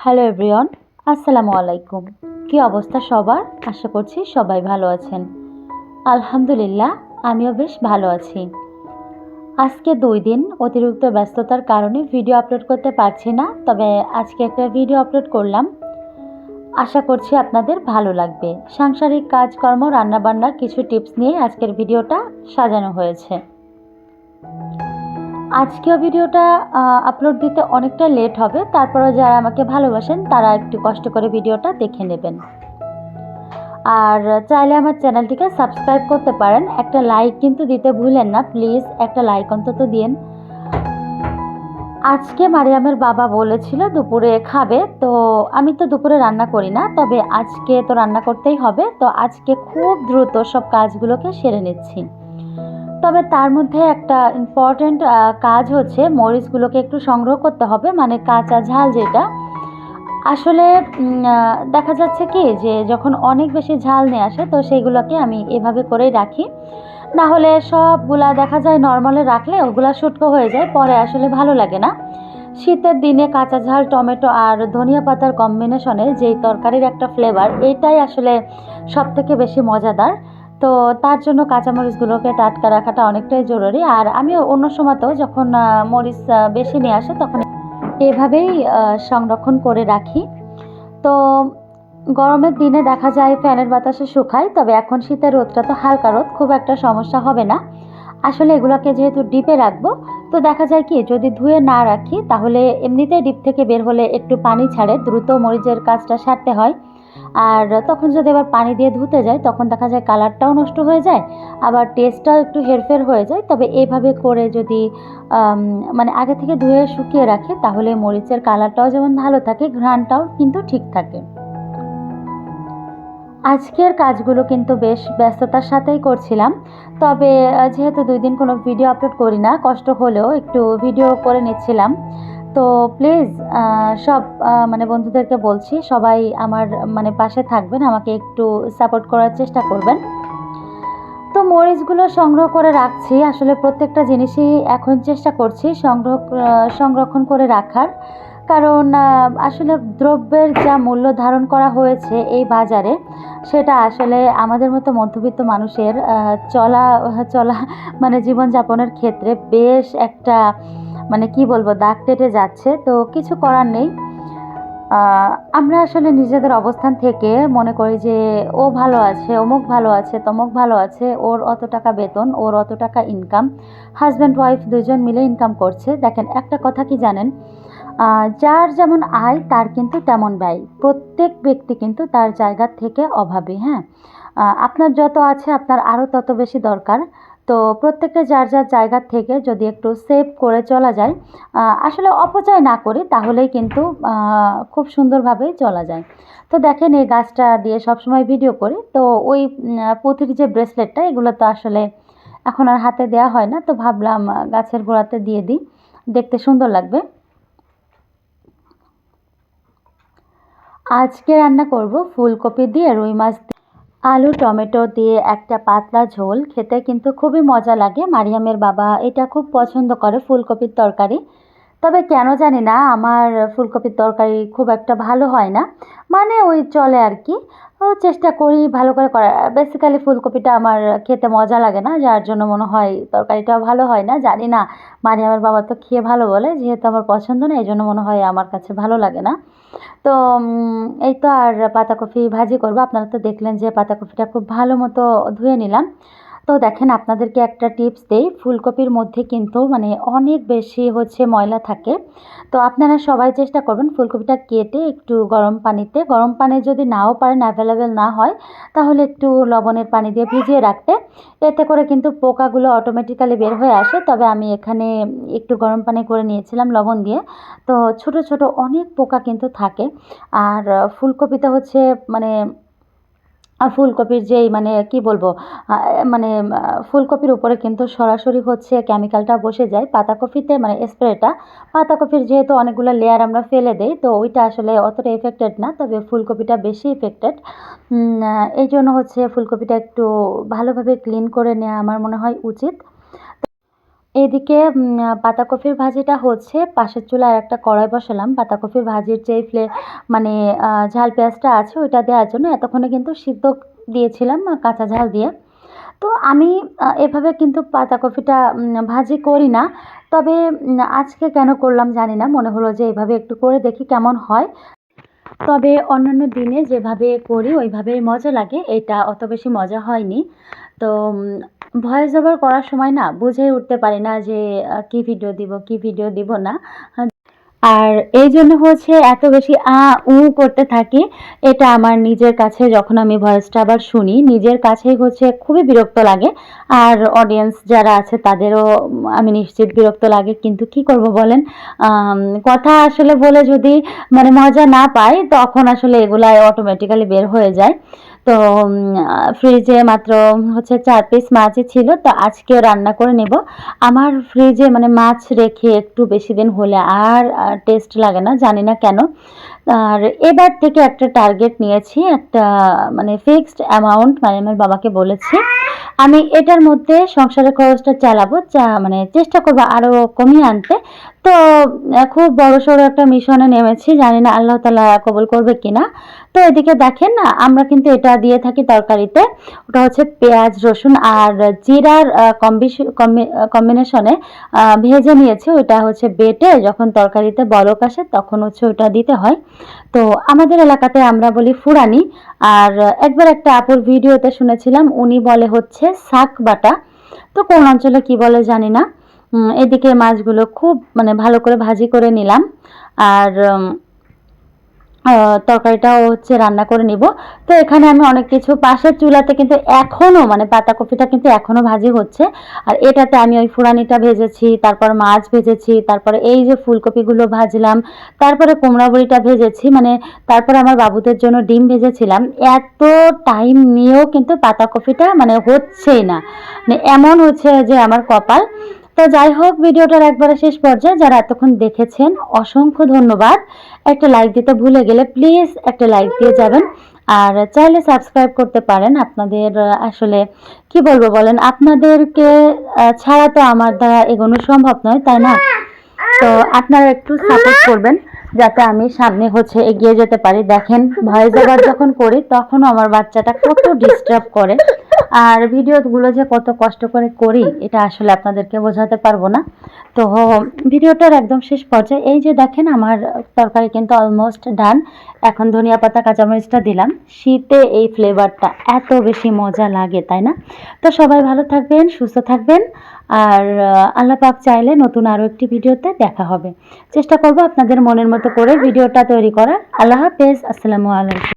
Hello everyone, আসসালামু আলাইকুম। কি অবস্থা সবার? আশা করছি সবাই ভালো আছেন। আলহামদুলিল্লাহ, আমিও বেশ ভালো আছি। আজকে 2 দিন অতিরিক্ত ব্যস্ততার কারণে ভিডিও আপলোড করতে পারছি না, তবে আজকে একটা ভিডিও আপলোড করলাম। আশা করছি আপনাদের ভালো লাগবে। সাংসারিক কাজকর্ম, রান্নাবান্নার কিছু টিপস নিয়ে আজকের ভিডিওটা সাজানো হয়েছে। আজকেও ভিডিওটা আপলোড দিতে অনেকটা লেট হবে, তারপরেও যারা আমাকে ভালোবাসেন তারা একটু কষ্ট করে ভিডিওটা দেখে নেবেন। আর চাইলে আমার চ্যানেলটিকে সাবস্ক্রাইব করতে পারেন। একটা লাইক কিন্তু দিতে ভুলেন না, প্লিজ একটা লাইক অন্তত দিন। আজকে মারিয়ামের বাবা বলেছিল দুপুরে খাবে, তো আমি তো দুপুরে রান্না করি না, তবে আজকে তো রান্না করতেই হবে। তো আজকে খুব দ্রুত সব কাজগুলোকে সেরে নিচ্ছি। তবে তার মধ্যে একটা ইম্পর্ট্যান্ট কাজ হচ্ছে মরিচগুলোকে একটু সংগ্রহ করতে হবে, মানে কাঁচা ঝাল যেটা। আসলে দেখা যাচ্ছে কি যে যখন অনেক বেশি ঝাল নিয়ে আসে তো সেইগুলোকে আমি এভাবে করেই রাখি। না হলে সবগুলা দেখা যায় নর্মালে রাখলে ওগুলা শুটকো হয়ে যায়, পরে আসলে ভালো লাগে না। শীতের দিনে কাঁচা ঝাল, টমেটো আর ধনিয়া পাতার কম্বিনেশনে যেই তরকারির একটা ফ্লেভার, এইটাই আসলে সবথেকে বেশি মজাদার। তো তার জন্য কাঁচামরিচগুলোকে টাটকা রাখাটা অনেকটাই জরুরি। আর আমি অন্য সময়তেও যখন মরিচ বেশি নিয়ে আসে তখন এভাবেই সংরক্ষণ করে রাখি। তো গরমের দিনে দেখা যায় ফ্যানের বাতাসে শুকায়, তবে এখন শীতের রোদটা তো হালকা রোদ, খুব একটা সমস্যা হবে না। আসলে এগুলোকে যেহেতু ডিপে রাখবো, তো দেখা যায় কি যদি ধুয়ে না রাখি তাহলে এমনিতেই ডিপ থেকে বের হলে একটু পানি ছাড়ে, দ্রুত মরিচের কাজটা সারতে হয়। আর তখন যদি আবার পানি দিয়ে ধুতে যায় তখন দেখা যায় কালারটাও নষ্ট হয়ে যায়, আবার টেস্টটাও একটু হেরফের হয়ে যায়। তবে এইভাবে করে যদি মানে আগে থেকে ধুয়ে শুকিয়ে রাখি তাহলে মরিচের কালারটাও যেমন ভালো থাকে, ঘ্রাণটাও কিন্তু ঠিক থাকে। আজকের কাজগুলো কিন্তু বেশ ব্যস্ততার সাথেই করছিলাম, তবে যেহেতু 2 দিন কোনো ভিডিও আপলোড করি না, কষ্ট হলেও একটু ভিডিও করে নিচ্ছিলাম। তো প্লিজ সব মানে বন্ধুদেরকে বলছি সবাই আমার মানে পাশে থাকবেন, আমাকে একটু সাপোর্ট করার চেষ্টা করবেন। তো মরিচগুলো সংগ্রহ করে রাখছি, আসলে প্রত্যেকটা জিনিসই এখন চেষ্টা করছি সংরক্ষণ করে রাখার। কারণ আসলে দ্রব্যের যা মূল্য ধারণ করা হয়েছে এই বাজারে, সেটা আসলে আমাদের মতো মধ্যবিত্ত মানুষের চলা চলা মানে জীবনযাপনের ক্ষেত্রে বেশ একটা মানে কি বলবো দাগ কেটে যাচ্ছে। তো কিছু করার নেই। আমরা আসলে নিজেদের অবস্থান থেকে মনে করি যে ও ভালো আছে, অমুক ভালো আছে, তমুক ভালো আছে, ওর অত টাকা বেতন, ওর অত টাকা ইনকাম, হাজব্যান্ড ওয়াইফ দুজন মিলে ইনকাম করছে। দেখেন একটা কথা কি জানেন, যার যেমন আয় তার কিন্তু তেমন ব্যয়। প্রত্যেক ব্যক্তি কিন্তু তার জায়গা থেকে অভাবী। হ্যাঁ, আপনার যত আছে আপনার আরও তত বেশি দরকার। তো প্রত্যেকটা যার যার জায়গা থেকে যদি একটু সেভ করে চলা যায়, আসলে অপচয় না করি, তাহলেই কিন্তু খুব সুন্দরভাবেই চলা যায়। তো দেখেন এই গাছটা দিয়ে সবসময় ভিডিও করি, তো ওই পুঁথির যে ব্রেসলেটটা, এগুলো তো আসলে এখন আর হাতে দেওয়া হয় না, তো ভাবলাম গাছের গোড়াতে দিয়ে দিই, দেখতে সুন্দর লাগবে। আজকে রান্না করব ফুলকপি দিয়ে রুই মাছ দিয়ে আলু টমেটো দিয়ে একটা পাতলা ঝোল, খেতে কিন্তু খুবই মজা লাগে। মারিয়ামের বাবা এটা খুব পছন্দ করে, ফুলকপির তরকারি। তবে কেন জানি না আমার ফুলকপির তরকারি খুব একটা ভালো হয় না, মানে ওই চলে আর কি। ও চেষ্টা করি ভালো করে করার, বেসিক্যালি ফুলকপিটা আমার খেতে মজা লাগে না, যার জন্য মনে হয় তরকারিটাও ভালো হয় না। জানি না, মারিয়ামের বাবা তো খেয়ে ভালো বলে, যেহেতু আমার পছন্দ না এই জন্য মনে হয় আমার কাছে ভালো লাগে না। তো এই তো আর পাতাকপি ভাজি করব। আপনারা তো দেখলেন যে পাতাকপিটা খুব ভালো মতো ধুয়ে নিলাম। তো দেখেন আপনাদেরকে একটা টিপস দেই, ফুলকপির মধ্যে কিন্তু মানে অনেক বেশি হচ্ছে ময়লা থাকে। তো আপনারা সবাই চেষ্টা করবেন ফুলকপিটা কেটে একটু গরম পানি যদি নাও পারেন, অ্যাভেলেবেল না হয়, তাহলে একটু লবণের পানি দিয়ে ভিজিয়ে রাখতে। এতে করে কিন্তু পোকাগুলো অটোমেটিক্যালি বের হয়ে আসে। তবে আমি এখানে একটু গরম পানি করে নিয়েছিলাম লবণ দিয়ে। তো ছোট ছোট অনেক পোকা কিন্তু থাকে। আর ফুলকপিতে হচ্ছে মানে ফুলকপির যেই মানে কি বলবো আ মানে ফুলকপির উপরে কিন্তু সরাসরি হচ্ছে কেমিক্যালটা বসে যায়। পাতাকপিতে মানে স্প্রেটা, পাতাকপির যেহেতু অনেকগুলো লেয়ার আমরা ফেলে দেই, তো ওইটা আসলে অতটা এফেক্টেড না, তবে ফুলকপিটা বেশি এফেক্টেড। এইজন্য হচ্ছে ফুলকপিটা একটু ভালোভাবে ক্লিন করে নেওয়া আমার মনে হয় উচিত। এদিকে পাতাকপির ভাজিটা হচ্ছে, পাশের চুলায় একটা কড়াই বসালাম। পাতাকপির ভাজির যে মানে ঝাল পেঁয়াজটা আছে ওইটা দেওয়ার জন্য এতক্ষণে কিন্তু সিদ্ধ দিয়েছিলাম কাঁচা ঝাল দিয়ে। তো আমি এভাবে কিন্তু পাতাকপিটা ভাজি করি না। তবে আজকে কেন করলাম জানি না। মনে হলো যে এভাবে একটু করে দেখি কেমন হয়। তবে অন্যান্য দিনে যেভাবে করি ওইভাবেই মজা লাগে। এটা অত বেশি মজা হয়নি। তো ভয়েস ওভার করার সময় না বুঝে উঠতে পারি না যে কি ভিডিও দিব, কি ভিডিও দিব না। আর এইজন্য হচ্ছে এত বেশি উ করতে থাকি। এটা আমার নিজের কাছে যখন আমি ভয়েসটা আবার শুনি, নিজের কাছেই হচ্ছে খুবই বিরক্ত লাগে। আর অডিয়েন্স যারা আছে তাদেরও আমি নিশ্চিত বিরক্ত লাগে। কিন্তু কি করব বলেন? আম কথা আসলে বলে যদি মানে মজা না পাই, তখন আসলে এগুলা অটোমেটিক্যালি বের হয়ে যায়। তো ফ্রিজে মাত্র হচ্ছে ৪ পিস মাছই ছিল। তো আজকেও রান্না করে নেব। আমার ফ্রিজে মানে মাছ রেখে একটু বেশি দিন হলে আর টেস্ট লাগে না, জানি না কেন। আর এবার থেকে একটা টার্গেট নিয়েছি, একটা মানে ফিক্সড অ্যামাউন্ট, মানে আমার বাবাকে বলেছি আমি এটার মধ্যে সংসারের খরচটা চালাবো, মানে চেষ্টা করবো আরও কমিয়ে আনতে। তো খুব বড়সড় একটা মিশনে নেমেছি, জানি না আল্লাহ তাআলা কবুল করবে কিনা। তো এদিকে দেখেন না, আমরা কিন্তু এটা দিয়ে থাকি তরকারিতে। ওটা হচ্ছে পেঁয়াজ, রসুন আর জিরার কম্বিনেশনে ভেজে নিয়েছি। ওইটা হচ্ছে বেটে যখন তরকারিতে বলক আসে তখন হচ্ছে ওটা দিতে হয়। তো আমাদের এলাকাতে আমরা বলি ফুরানি। আর একবার একটা আপুর ভিডিওতে শুনেছিলাম উনি বলে হচ্ছে শাক বাটা। তো কোন অঞ্চলে কি বলে জানি না। এদিকে মাছগুলো খুব মানে ভালো করে ভাজি করে নিলাম। আর তরকারিটাও হচ্ছে রান্না করে নিব। তো এখানে আমি অনেক কিছু পাশের চুলাতে কিন্তু এখনও মানে পাতাকপিটা কিন্তু এখনও ভাজি হচ্ছে। আর এটাতে আমি ওই ফুরানিটা ভেজেছি, তারপর মাছ ভেজেছি, তারপরে এই যে ফুলকপিগুলো ভাজলাম, তারপরে কুমড়া বড়িটা ভেজেছি, মানে তারপরে আমার বাবুদের জন্য ডিম ভেজেছিলাম। এত টাইম নিয়েও কিন্তু পাতাকপিটা মানে হচ্ছেই না, মানে এমন হচ্ছে যে আমার কপাল। তো যাই হোক, ভিডিওটার একবারে শেষ পর্যায়ে যারা এতক্ষণ দেখেছেন অসংখ্য ধন্যবাদ। একটা লাইক দিতে ভুলে গেলে প্লিজ একটা লাইক দিয়ে যাবেন। আর চাইলে সাবস্ক্রাইব করতে পারেন। আপনাদের আসলে কি বলবো বলেন, আপনাদেরকে ছাড়া তো আমার দ্বারা এগোনো সম্ভব নয়, তাই না? তো আপনারা একটু সাপোর্ট করবেন যাতে আমি সামনে হচ্ছে এগিয়ে যেতে পারি। দেখেন ভয়েস ওভার যখন করি তখনও আমার বাচ্চাটা কত ডিস্টার্ব করে। আর ভিডিওগুলো যে কত কষ্ট করে করি এটা আসলে আপনাদেরকে বোঝাতে পারবো না। তো ভিডিওটার একদম শেষ পর্যায়ে এই যে দেখেন আমার তরকারি কিন্তু অলমোস্ট ডান। এখন ধনিয়া পাতা কাঁচামরিচটা দিলাম। শীতে এই ফ্লেভারটা এত বেশি মজা লাগে, তাই না? তো সবাই ভালো থাকবেন, সুস্থ থাকবেন। আর আল্লাহ পাক চাইলে নতুন আরও একটি ভিডিওতে দেখা হবে। চেষ্টা করব আপনাদের মনের মতো করে ভিডিওটা তৈরি করার। আল্লাহ হাফেজ, আসসালামু আলাইকুম।